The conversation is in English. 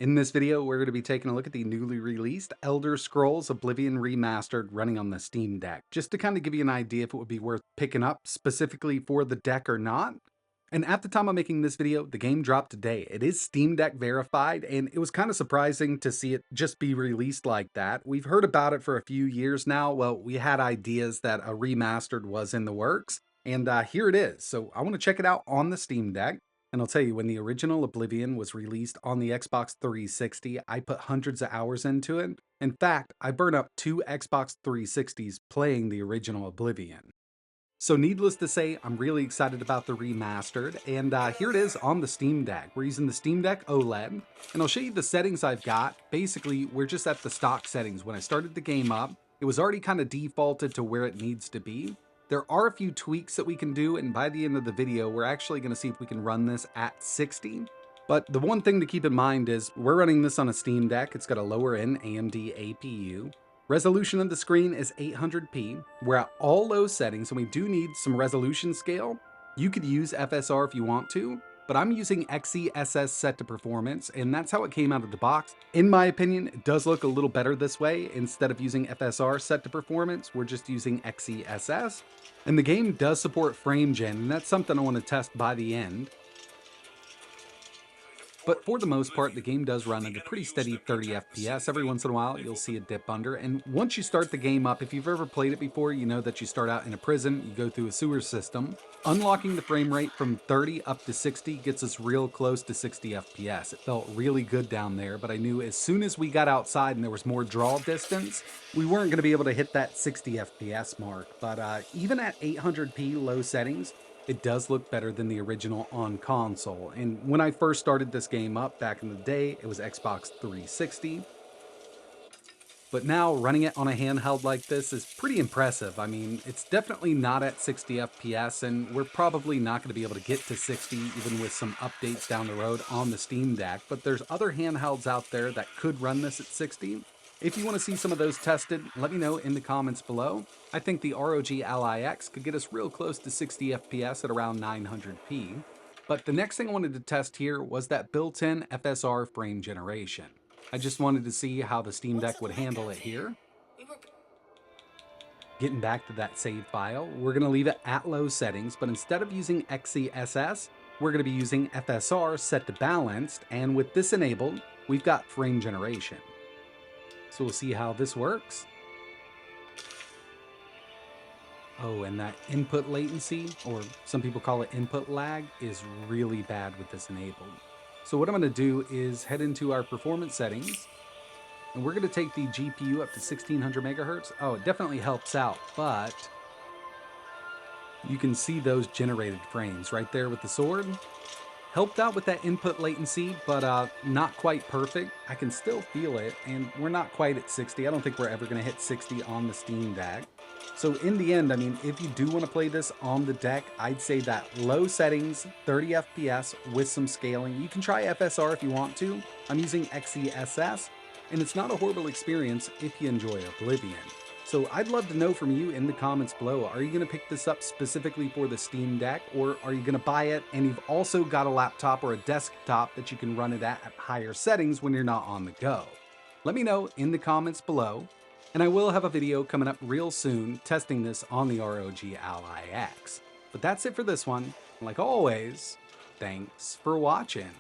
In this video, we're going to be taking a look at the newly released Elder Scrolls Oblivion Remastered running on the Steam Deck, just to kind of give you an idea if it would be worth picking up specifically for the deck or not. And at the time of making this video, the game dropped today. It is Steam Deck verified, and it was kind of surprising to see it just be released like that. We've heard about it for a few years now. Well, we had ideas that a remastered was in the works, and here it is. So I want to check it out on the Steam Deck. And I'll tell you, when the original Oblivion was released on the Xbox 360, I put hundreds of hours into it. In fact, I burned up 2 Xbox 360s playing the original Oblivion. So needless to say, I'm really excited about the remastered, and here it is on the Steam Deck. We're using the Steam Deck OLED, and I'll show you the settings I've got. Basically, we're just at the stock settings. When I started the game up, it was already kind of defaulted to where it needs to be. There are a few tweaks that we can do, and by the end of the video, we're actually going to see if we can run this at 60. But the one thing to keep in mind is we're running this on a Steam Deck. It's got a lower end AMD APU. Resolution of the screen is 800p. We're at all low settings, and we do need some resolution scale. You could use FSR if you want to, but I'm using XeSS set to performance, and that's how it came out of the box. In my opinion, it does look a little better this way. Instead of using FSR set to performance, we're just using XeSS. And the game does support frame gen, and that's something I want to test by the end. But for the most part, the game does run at a pretty steady 30 FPS. Every once in a while, you'll see a dip under. And once you start the game up, if you've ever played it before, you know that you start out in a prison, you go through a sewer system. Unlocking the frame rate from 30 up to 60 gets us real close to 60 FPS. It felt really good down there, but I knew as soon as we got outside and there was more draw distance, we weren't going to be able to hit that 60 FPS mark. But even at 800p low settings, it does look better than the original on console. And when I first started this game up back in the day, it was Xbox 360. But now running it on a handheld like this is pretty impressive. I mean, it's definitely not at 60 FPS, and we're probably not going to be able to get to 60 even with some updates down the road on the Steam Deck. But there's other handhelds out there that could run this at 60. If you want to see some of those tested, let me know in the comments below. I think the ROG Ally X could get us real close to 60 FPS at around 900p. But the next thing I wanted to test here was that built-in FSR frame generation. I just wanted to see how the Steam Deck would handle it here. Getting back to that save file, we're going to leave it at low settings, but instead of using XeSS, we're going to be using FSR set to balanced, and with this enabled, we've got frame generation. So we'll see how this works. Oh, and that input latency, or some people call it input lag, is really bad with this enabled. So what I'm going to do is head into our performance settings, and we're going to take the GPU up to 1600 megahertz. Oh, it definitely helps out, but you can see those generated frames right there with the sword. Helped out with that input latency, but not quite perfect. I can still feel it, and we're not quite at 60. I don't think we're ever going to hit 60 on the Steam Deck. So in the end, I mean, if you do want to play this on the deck, I'd say that low settings, 30 FPS with some scaling. You can try FSR if you want to. I'm using XeSS, and it's not a horrible experience if you enjoy Oblivion. So I'd love to know from you in the comments below, are you going to pick this up specifically for the Steam Deck, or are you going to buy it and you've also got a laptop or a desktop that you can run it at higher settings when you're not on the go? Let me know in the comments below, and I will have a video coming up real soon testing this on the ROG Ally X. But that's it for this one. Like always, thanks for watching.